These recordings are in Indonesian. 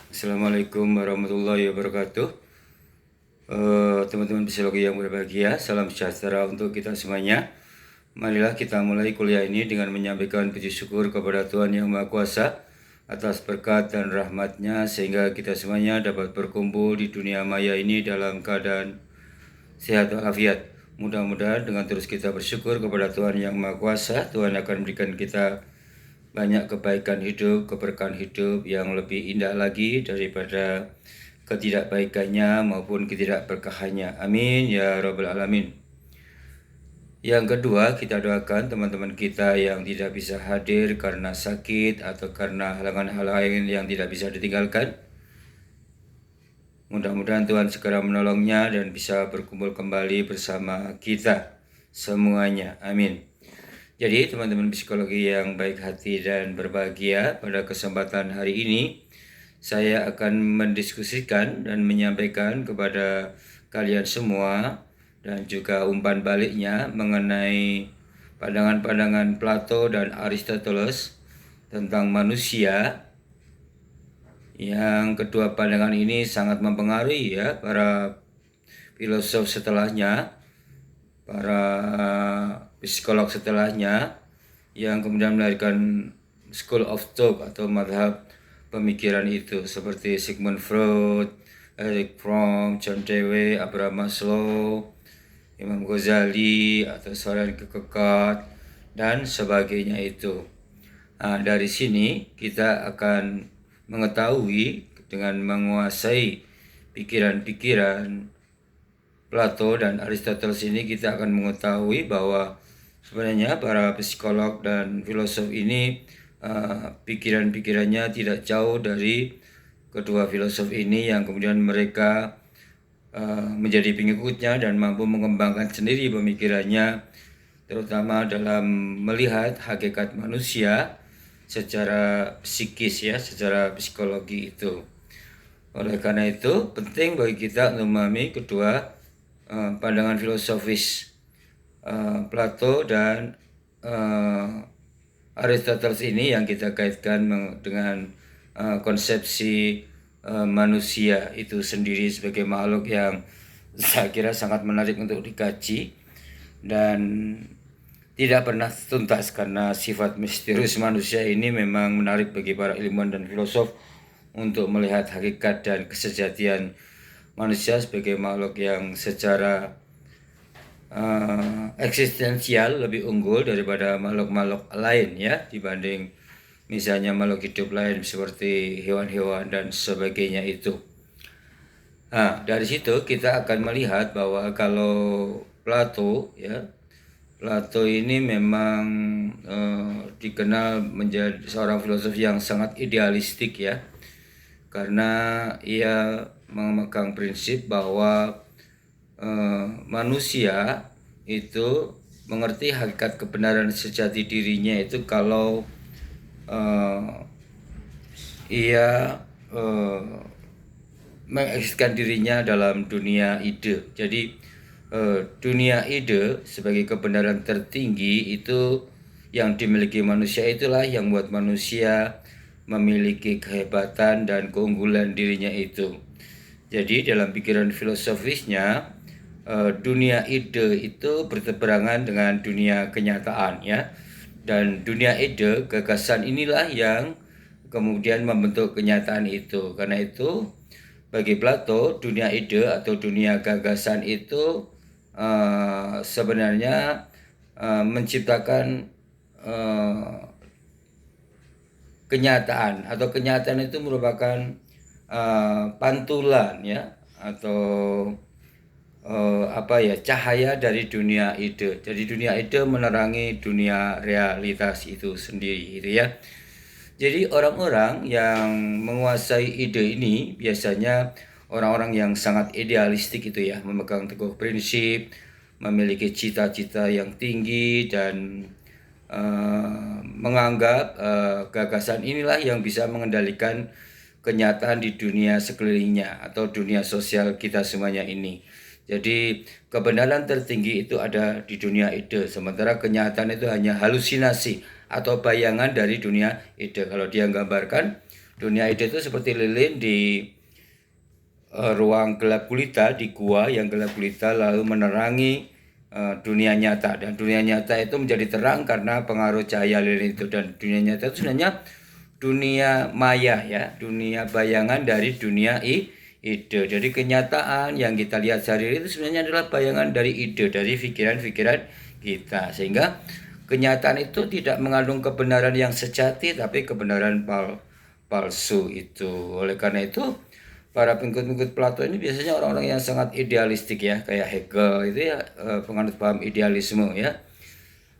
Assalamualaikum warahmatullahi wabarakatuh. Teman-teman psikologi yang berbahagia, salam sejahtera untuk kita semuanya. Marilah kita mulai kuliah ini dengan menyampaikan puji syukur kepada Tuhan Yang Maha Kuasa atas berkat dan rahmat-Nya sehingga kita semuanya dapat berkumpul di dunia maya ini dalam keadaan sehat walafiat. Mudah-mudahan dengan terus kita bersyukur kepada Tuhan Yang Maha Kuasa, Tuhan akan memberikan kita banyak kebaikan hidup, keberkahan hidup yang lebih indah lagi daripada ketidakbaikannya maupun ketidakberkahannya. Amin ya rabbal alamin. Yang kedua, kita doakan teman-teman kita yang tidak bisa hadir karena sakit atau karena halangan hal lain yang tidak bisa ditinggalkan. Mudah-mudahan Tuhan segera menolongnya dan bisa berkumpul kembali bersama kita semuanya. Amin. Jadi teman-teman psikologi yang baik hati dan berbahagia, pada kesempatan hari ini saya akan mendiskusikan dan menyampaikan kepada kalian semua dan juga umpan baliknya mengenai pandangan-pandangan Plato dan Aristoteles tentang manusia. Yang kedua pandangan ini sangat mempengaruhi ya para filosof setelahnya, para psikolog setelahnya, yang kemudian melahirkan School of Thought atau madhab pemikiran itu, seperti Sigmund Freud, Erich Fromm, John Dewey, Abraham Maslow, Imam Ghazali atau Soren Kierkegaard dan sebagainya itu. Nah, dari sini kita akan mengetahui dengan menguasai pikiran-pikiran Plato dan Aristoteles ini, kita akan mengetahui bahwa sebenarnya para psikolog dan filosof ini pikiran-pikirannya tidak jauh dari kedua filosof ini, yang kemudian mereka menjadi pengikutnya dan mampu mengembangkan sendiri pemikirannya, terutama dalam melihat hakikat manusia secara psikis ya, secara psikologi itu. Oleh karena itu penting bagi kita untuk memahami kedua pandangan filosofis Plato dan Aristoteles ini, yang kita kaitkan dengan konsepsi manusia itu sendiri sebagai makhluk yang saya kira sangat menarik untuk dikaji dan tidak pernah tuntas, karena sifat misterius manusia ini memang menarik bagi para ilmuwan dan filosof untuk melihat hakikat dan kesejatian manusia sebagai makhluk yang secara eksistensial lebih unggul daripada makhluk-makhluk lain ya, dibanding misalnya makhluk hidup lain seperti hewan-hewan dan sebagainya itu. Nah, dari situ kita akan melihat bahwa kalau Plato ini memang dikenal menjadi seorang filosof yang sangat idealistik ya, karena ia memegang prinsip bahwa manusia itu mengerti hakikat kebenaran sejati dirinya itu kalau ia mengekspresikan dirinya dalam dunia ide. Jadi dunia ide sebagai kebenaran tertinggi itu yang dimiliki manusia, itulah yang membuat manusia memiliki kehebatan dan keunggulan dirinya itu. Jadi dalam pikiran filosofisnya, dunia ide itu bertebarangan dengan dunia kenyataan ya. Dan dunia ide, gagasan inilah yang kemudian membentuk kenyataan itu. Karena itu bagi Plato, dunia ide atau dunia gagasan itu sebenarnya menciptakan kenyataan, atau kenyataan itu merupakan pantulan ya, atau cahaya dari dunia ide. Jadi dunia ide menerangi dunia realitas itu sendiri gitu ya. Jadi orang-orang yang menguasai ide ini biasanya orang-orang yang sangat idealistik itu ya, memegang teguh prinsip, memiliki cita-cita yang tinggi, dan menganggap gagasan inilah yang bisa mengendalikan kenyataan di dunia sekelilingnya atau dunia sosial kita semuanya ini. Jadi kebenaran tertinggi itu ada di dunia ide, sementara kenyataan itu hanya halusinasi atau bayangan dari dunia ide. Kalau dia gambarkan Dunia ide itu seperti lilin di ruang gelap gulita, di gua yang gelap gulita, lalu menerangi dunia nyata, dan dunia nyata itu menjadi terang karena pengaruh cahaya lilin itu. Dan dunia nyata itu sebenarnya dunia maya, ya, dunia bayangan dari dunia ide. Jadi kenyataan yang kita lihat sehari-hari itu sebenarnya adalah bayangan dari ide, dari pikiran-pikiran kita, sehingga kenyataan itu tidak mengandung kebenaran yang sejati, tapi kebenaran palsu itu. Oleh karena itu, para pengikut-pengikut Plato ini biasanya orang-orang yang sangat idealistik, ya, kayak Hegel itu, ya, penganut paham idealisme, ya.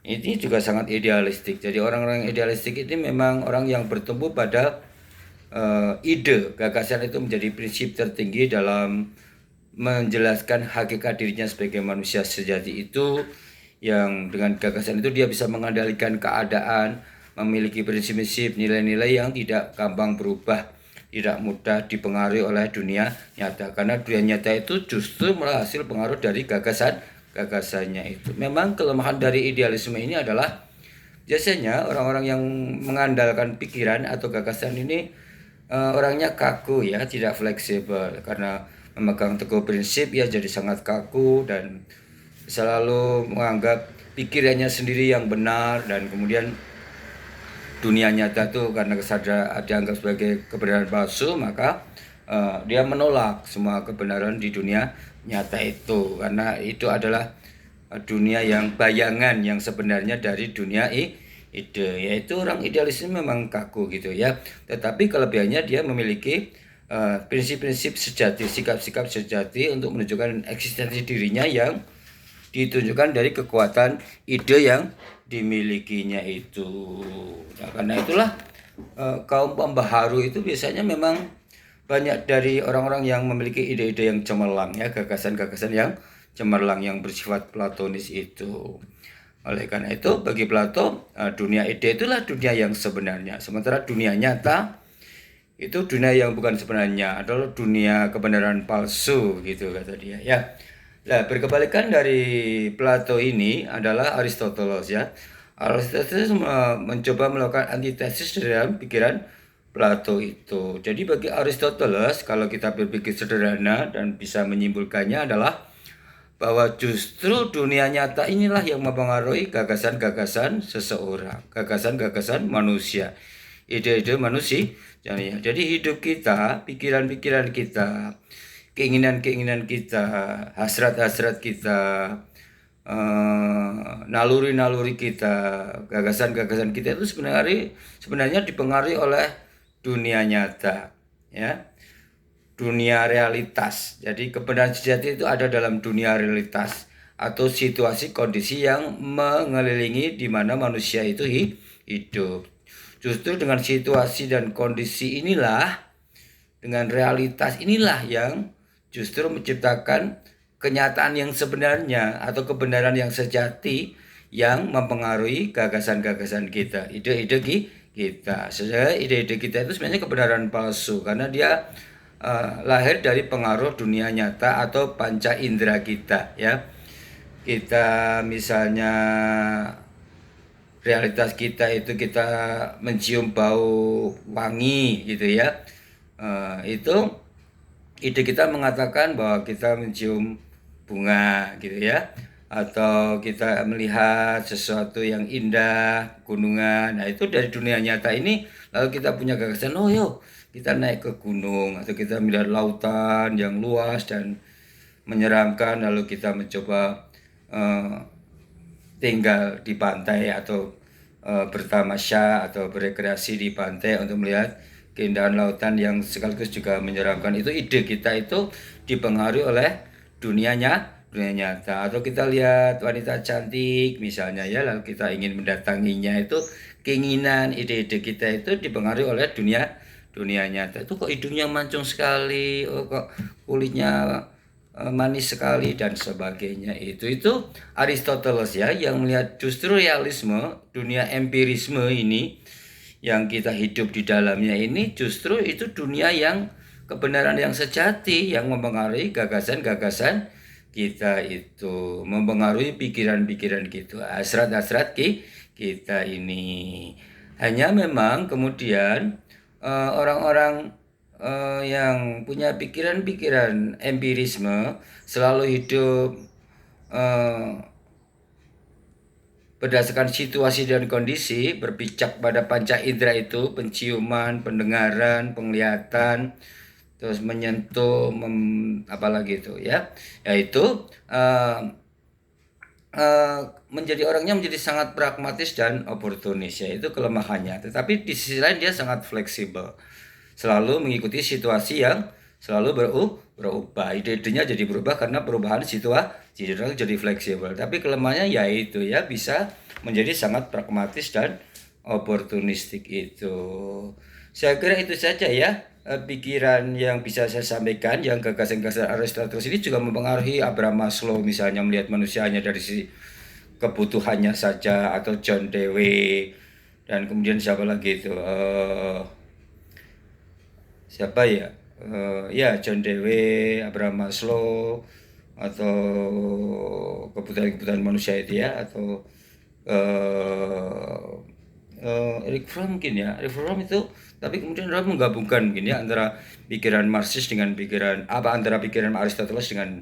Ini juga sangat idealistik. Jadi orang-orang yang idealistik ini memang orang yang bertumbuh pada ide, gagasan itu menjadi prinsip tertinggi dalam menjelaskan hakikat dirinya sebagai manusia sejati itu, yang dengan gagasan itu dia bisa mengendalikan keadaan, memiliki prinsip-prinsip, nilai-nilai yang tidak gampang berubah, tidak mudah dipengaruhi oleh dunia nyata, karena dunia nyata itu justru malah hasil pengaruh dari gagasannya itu. Memang kelemahan dari idealisme ini adalah biasanya orang-orang yang mengandalkan pikiran atau gagasan ini orangnya kaku, ya, tidak fleksibel, karena memegang teguh prinsip ya jadi sangat kaku dan selalu menganggap pikirannya sendiri yang benar, dan kemudian dunia nyata tuh karena kesadaran dianggap sebagai kebenaran palsu, maka dia menolak semua kebenaran di dunia nyata itu, karena itu adalah dunia yang bayangan yang sebenarnya dari dunia ide. Yaitu orang idealisme memang kaku gitu, ya, tetapi kelebihannya dia memiliki prinsip-prinsip sejati, sikap-sikap sejati untuk menunjukkan eksistensi dirinya yang ditunjukkan dari kekuatan ide yang dimilikinya itu. Nah, karena itulah kaum pembaharu itu biasanya memang banyak dari orang-orang yang memiliki ide-ide yang cemerlang, ya, gagasan-gagasan yang cemerlang yang bersifat platonis itu. Oleh karena itu bagi Plato dunia ide itulah dunia yang sebenarnya, sementara dunia nyata itu dunia yang bukan sebenarnya, adalah dunia kebenaran palsu gitu kata dia, ya. Nah, berkebalikan dari Plato ini adalah Aristoteles, ya. Aristoteles mencoba melakukan antitesis dalam pikiran Plato itu. Jadi bagi Aristoteles, kalau kita berpikir sederhana dan bisa menyimpulkannya adalah bahwa justru dunia nyata inilah yang mempengaruhi gagasan-gagasan seseorang, gagasan-gagasan manusia, ide-ide manusia. Jadi hidup kita, pikiran-pikiran kita, keinginan-keinginan kita, hasrat-hasrat kita, naluri-naluri kita, gagasan-gagasan kita itu sebenarnya dipengaruhi oleh dunia nyata, ya, dunia realitas. Jadi kebenaran sejati itu ada dalam dunia realitas atau situasi kondisi yang mengelilingi di mana manusia itu hidup. Justru dengan situasi dan kondisi inilah, dengan realitas inilah yang justru menciptakan kenyataan yang sebenarnya atau kebenaran yang sejati yang mempengaruhi gagasan-gagasan kita, ide-ide kita. Sebenarnya ide-ide kita itu sebenarnya kebenaran palsu karena dia lahir dari pengaruh dunia nyata atau panca indera kita, ya. Kita misalnya realitas kita itu kita mencium bau wangi gitu, ya. Itu ide kita mengatakan bahwa kita mencium bunga gitu, ya, atau kita melihat sesuatu yang indah, gunungan. Nah, itu dari dunia nyata ini lalu kita punya gagasan, oh yuk kita naik ke gunung, atau kita melihat lautan yang luas dan menyeramkan, lalu kita mencoba tinggal di pantai atau bertamasya atau berekreasi di pantai untuk melihat keindahan lautan yang sekaligus juga menyeramkan. Itu ide kita itu dipengaruhi oleh dunia nyata. Atau kita lihat wanita cantik misalnya, ya, lalu kita ingin mendatanginya, itu keinginan, ide-ide kita itu dipengaruhi oleh dunia nyata. Itu kok hidungnya mancung sekali, oh kok kulitnya manis sekali dan sebagainya. Itu Aristoteles, ya, yang melihat justru realisme, dunia empirisme ini yang kita hidup di dalamnya ini justru itu dunia yang kebenaran yang sejati yang mempengaruhi gagasan-gagasan kita itu, mempengaruhi pikiran-pikiran kita, hasrat-hasrat kita ini. Hanya memang kemudian orang-orang yang punya pikiran-pikiran empirisme selalu hidup eh, berdasarkan situasi dan kondisi, berpijak pada panca indera itu, penciuman, pendengaran, penglihatan, terus menyentuh, apalagi itu ya, yaitu menjadi orangnya menjadi sangat pragmatis dan oportunis, ya itu kelemahannya. Tetapi di sisi lain dia sangat fleksibel, selalu mengikuti situasi yang selalu berubah. Ide-idenya jadi berubah karena perubahan situasi, jadi fleksibel. Tapi kelemahannya yaitu ya bisa menjadi sangat pragmatis dan oportunistik itu. Saya kira itu saja ya, pikiran yang bisa saya sampaikan. Yang gagasan-gagasan Aristoteles ini juga mempengaruhi Abraham Maslow, misalnya melihat manusianya dari sisi kebutuhannya saja, atau John Dewey, dan kemudian siapa lagi itu, siapa ya, ya John Dewey, Abraham Maslow, atau kebutuhan-kebutuhan manusia itu ya, atau Eric Fromm mungkin ya. Eric Fromm itu, tapi kemudian dia menggabungkan mungkin ya antara pikiran Marxis dengan antara pikiran Aristoteles dengan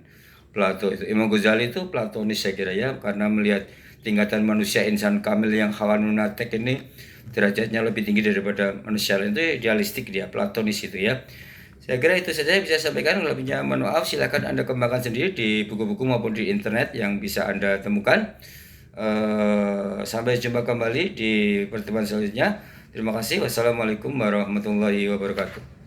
Plato itu. Imam Ghazali itu Platonis saya kira ya, karena melihat tingkatan manusia insan kamil yang hawanunatek ini derajatnya lebih tinggi daripada manusia lain, itu idealistik dia, Platonis itu ya. Saya kira itu saja yang bisa saya sampaikan. Lebihnya mohon maaf, silakan Anda kembangkan sendiri di buku-buku maupun di internet yang bisa Anda temukan. Sampai jumpa kembali di pertemuan selanjutnya. Terima kasih. Wassalamualaikum warahmatullahi wabarakatuh.